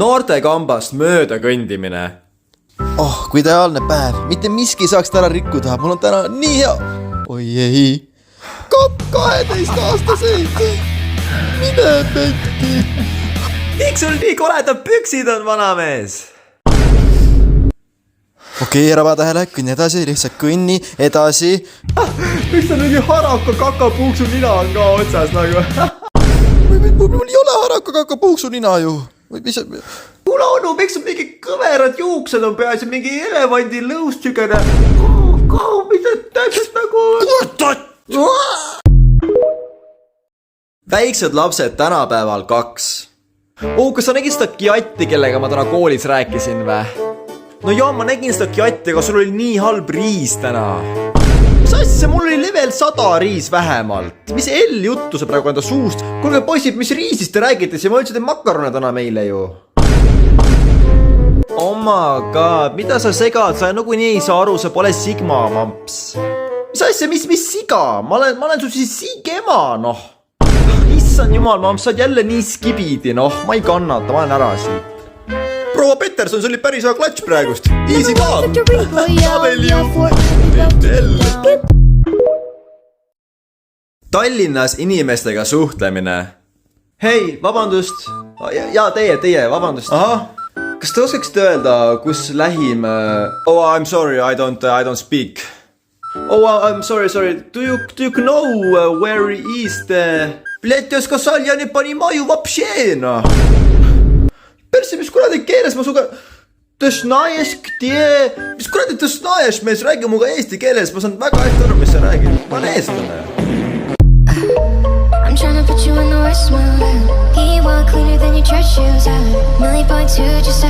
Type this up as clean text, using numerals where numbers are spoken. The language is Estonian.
Noortekambast mööda kõndimine. Oh, kui ideaalne päev. Mitte miski saaks täna rikkuda. Mul on täna nii hea. Oi ei. Kapp 12-aastaseid. Mine petti. Miks sul nii koledad püksid on, vanamees? Okei, ära pane tähele. Kõnni edasi, lihtsalt kõnni edasi. Miks ta mingi haraka kakapuuksu nina on ka otsas nagu? Mul ei ole haraka kakapuuksu nina ju. Kuule onu, miks sul mingi kõverad juuksed on peas ja mingi elevandi lõustükene? Mida täpselt nagu? Väiksed lapsed tänapäeval 2. Kas sa nägid seda Kiatti, kellega ma täna koolis rääkisin või? No jaa, ma nägin seda Kiatti, aga sul oli nii halb riis täna. Mis asja, mul oli level 100 riis vähemalt. Mis juttu sa praegu enda suust? Kuulge poisid, mis riisist te räägite? Ma ütlesin, et makarone täna meile ju. Oh my god, mida sa segad? Sa nagunii ei saa aru, sa pole Sigma, mamps. Mis asja, mis siga? Ma olen sul siis sigema, noh. Issand jumal, mamps, sa oled jälle nii skibidi, noh. Ma ei kannata, ma olen ära siit. Proua Peterson, see oli päris hea klatš praegust. Easy ka. Tallinnas inimestega suhtlemine. Hei, vabandust. Jaa, teie, vabandust. Aha. Kas te oskaksite öelda, kus lähim... Oh, I'm sorry, I don't speak. Oh, I'm sorry. Do you know where is the... Блять, jos kasal ja не понимаю вообще, noh. Persi, mis kuradi keeles ma suga... Ты знаешь, где... Mis kuradi ты знаешь, mees, räägi muga eesti keeles. Ma saan väga hästi aru, mis sa räägid. Ma olen eestlane. I'm trying to put you in the worst mood. He walk cleaner than your church shoes. Millie point 2 just